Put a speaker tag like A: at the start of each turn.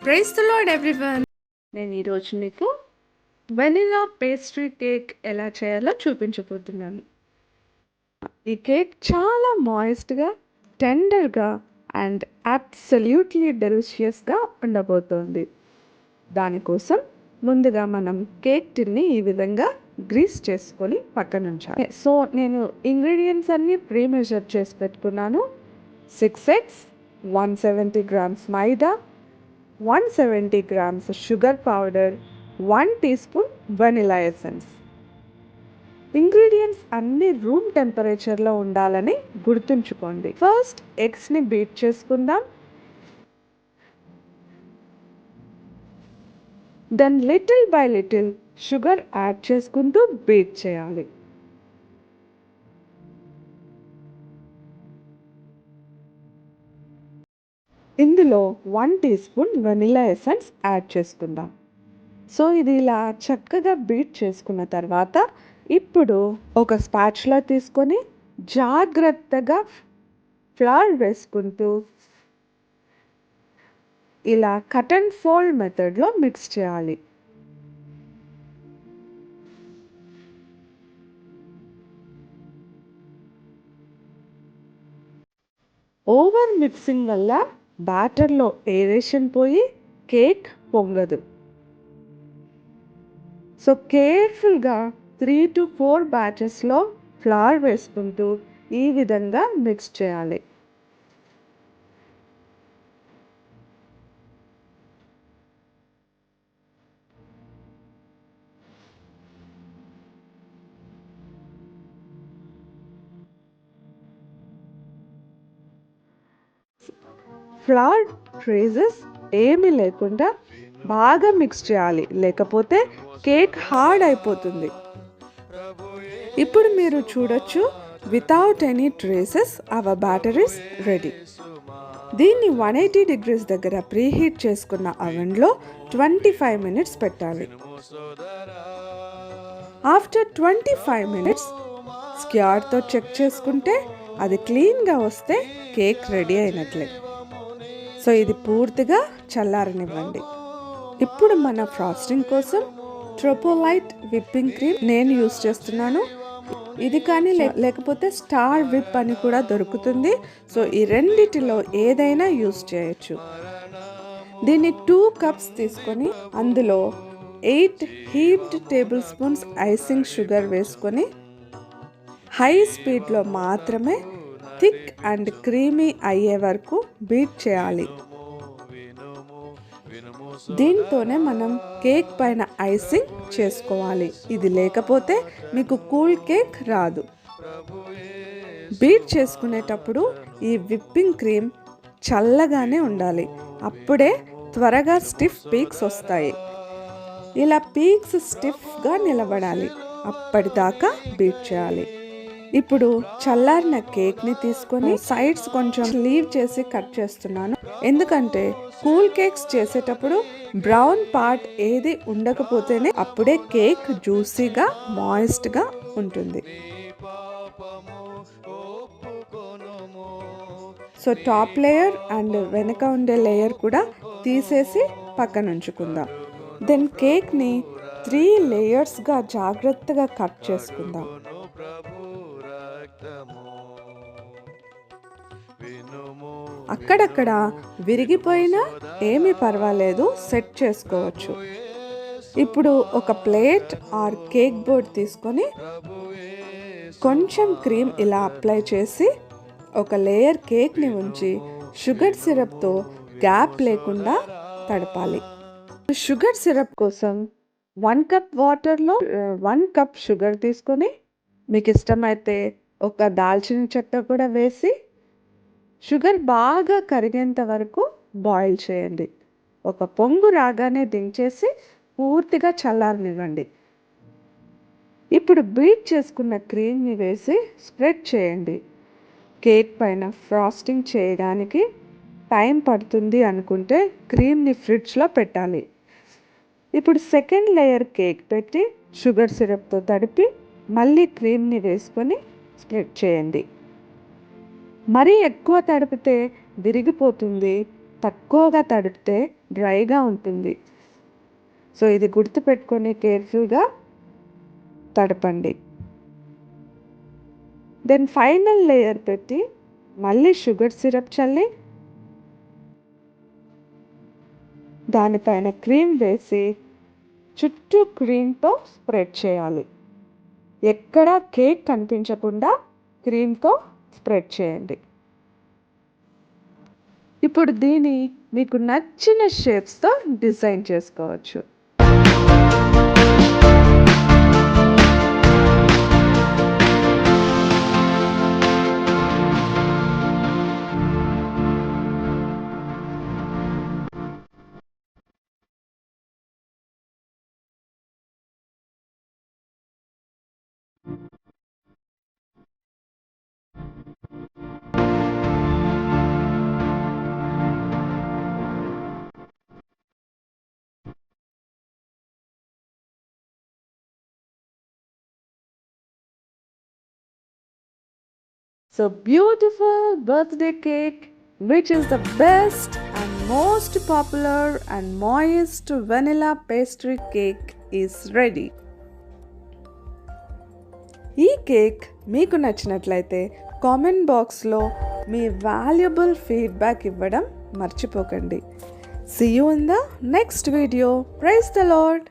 A: Praise the lord everyone. నేను ఈరోజు మీకు వెనిలా పేస్ట్రీ కేక్ ఎలా చేయాలో చూపించబోతున్నాను. ఈ కేక్ చాలా మాయిస్ట్గా, టెండర్గా అండ్ అబ్సల్యూట్లీ డెలిషియస్గా ఉండబోతోంది. దానికోసం ముందుగా మనం కేక్ టిన్ని ఈ విధంగా గ్రీస్ చేసుకొని పక్కన ఉంచాలి. సో నేను ఇంగ్రీడియంట్స్ అన్నీ ప్రీ మెజర్ చేసి పెట్టుకున్నాను. 6 eggs, 170 grams మైదా, 170 grams sugar powder, 1 teaspoon vanilla essence. Ingredients అన్ని రూమ్ టెంపరేచర్లో ఉండాలని గుర్తుంచుకోండి. ఫస్ట్ ఎగ్స్ని బీట్ చేసుకుందాం. Then little by little sugar add చేసుకుంటూ బీట్ చేయాలి. ఇందులో 1 teaspoon వెనిలా ఎసెన్స్ యాడ్ చేసుకుందాం. సో ఇది ఇలా చక్కగా బీట్ చేసుకున్న తర్వాత ఇప్పుడు ఒక స్పాచులా తీసుకొని జాగ్రత్తగా ఫ్లవర్ వేసుకుంటూ ఇలా కట్ అండ్ ఫోల్డ్ మెథడ్లో మిక్స్ చేయాలి. ఓవర్ మిక్సింగ్ వల్ల బ్యాటర్లో ఏరేషన్ పోయి కేక్ పొంగదు. సో కేర్ఫుల్గా 3 to 4 బ్యాచెస్లో ఫ్లవర్ వేసుకుంటూ ఈ విధంగా మిక్స్ చేయాలి. ఫ్లవర్ ట్రేసెస్ ఏమీ లేకుండా బాగా మిక్స్ చేయాలి, లేకపోతే కేక్ హార్డ్ అయిపోతుంది. ఇప్పుడు మీరు చూడొచ్చు, without any traces our batter is ready. దీన్ని 180 degrees దగ్గర ప్రీహీట్ చేసుకున్న అవెన్లో 25 minutes పెట్టాలి. ఆఫ్టర్ 25 minutes స్క్యార్తో చెక్ చేసుకుంటే అది క్లీన్గా వస్తే కేక్ రెడీ అయినట్లే. సో ఇది పూర్తిగా చల్లారనివ్వండి. ఇప్పుడు మన ఫ్రాస్టింగ్ కోసం ట్రోపోలైట్ విప్పింగ్ క్రీమ్ నేను యూస్ చేస్తున్నాను. ఇది కానీ లేకపోతే స్టార్ విప్ అని కూడా దొరుకుతుంది. సో ఈ రెండిటిలో ఏదైనా యూస్ చేయొచ్చు. దీన్ని 2 cups తీసుకొని అందులో 8 heaped table spoons icing sugar వేసుకొని హై స్పీడ్లో మాత్రమే థిక్ అండ్ క్రీమీ అయ్యే వరకు బీట్ చేయాలి. దీంతోనే మనం కేక్ పైన ఐసింగ్ చేసుకోవాలి. ఇది లేకపోతే మీకు కూల్ కేక్ రాదు. బీట్ చేసుకునేటప్పుడు ఈ విప్పింగ్ క్రీమ్ చల్లగానే ఉండాలి. అప్పుడే త్వరగా స్టిఫ్ పీక్స్ వస్తాయి. ఇలా పీక్స్ స్టిఫ్గా నిలబడాలి. అప్పటిదాకా బీట్ చేయాలి. ఇప్పుడు చల్లారిన కేక్ని తీసుకొని సైడ్స్ కొంచెం లీవ్ చేసి కట్ చేస్తున్నాను. ఎందుకంటే కూల్ కేక్స్ చేసేటప్పుడు బ్రౌన్ పార్ట్ ఏది ఉండకపోతేనే అప్పుడే కేక్ జ్యూసీగా మాయిస్ట్గా ఉంటుంది. సో టాప్ లేయర్ అండ్ వెనక ఉండే లేయర్ కూడా తీసేసి పక్కన ఉంచుకుందాం. దెన్ కేక్ని 3 లేయర్స్గా జాగ్రత్తగా కట్ చేసుకుందాం. అక్కడక్కడ విరిగిపోయినా ఏమీ పర్వాలేదు, సెట్ చేసుకోవచ్చు. ఇప్పుడు ఒక ప్లేట్ ఆర్ కేక్ బోర్డ్ తీసుకొని కొంచెం క్రీమ్ ఇలా అప్లై చేసి ఒక లేయర్ కేక్ని ఉంచి షుగర్ సిరప్తో గ్యాప్ లేకుండా తడపాలి. షుగర్ సిరప్ కోసం 1 cup వాటర్లో 1 cup షుగర్ తీసుకొని మీకు ఇష్టమైతే ఒక దాల్చిన చెక్క కూడా వేసి షుగర్ బాగా కరిగేంత వరకు బాయిల్ చేయండి. ఒక పొంగు రాగానే దించేసి పూర్తిగా చల్లారనివ్వండి. ఇప్పుడు బీట్ చేసుకున్న క్రీమ్ని వేసి స్ప్రెడ్ చేయండి. కేక్ పైన ఫ్రాస్టింగ్ చేయడానికి టైం పడుతుంది అనుకుంటే క్రీమ్ని ఫ్రిడ్జ్లో పెట్టాలి. ఇప్పుడు సెకండ్ లేయర్ కేక్ పెట్టి షుగర్ సిరప్తో తడిపి మళ్ళీ క్రీమ్ని వేసుకొని స్ప్రెడ్ చేయండి. మరీ ఎక్కువ తడిపితే విరిగిపోతుంది, తక్కువగా తడిపితే డ్రైగా ఉంటుంది. సో ఇది గుర్తుపెట్టుకొని కేర్ఫుల్గా తడపండి. దెన్ ఫైనల్ లేయర్ పెట్టి మళ్ళీ షుగర్ సిరప్ చల్లి దానిపైన క్రీమ్ వేసి చుట్టూ క్రీమ్తో స్ప్రెడ్ చేయాలి. ఎక్కడ కేక్ కనిపించకుండా క్రీమ్తో స్ప్రెడ్ చేయండి. ఇప్పుడు దీన్ని మీకు నచ్చిన షేప్స్తో డిజైన్ చేసుకోవచ్చు. So beautiful birthday cake, which is the best and most popular and moist vanilla pastry cake, is ready. ఈ కేక్ మీకు నచ్చినట్లయితే కామెంట్ బాక్స్లో మీ వాల్యుబుల్ ఫీడ్బ్యాక్ ఇవ్వడం మర్చిపోకండి. See you in the next video. Praise the Lord.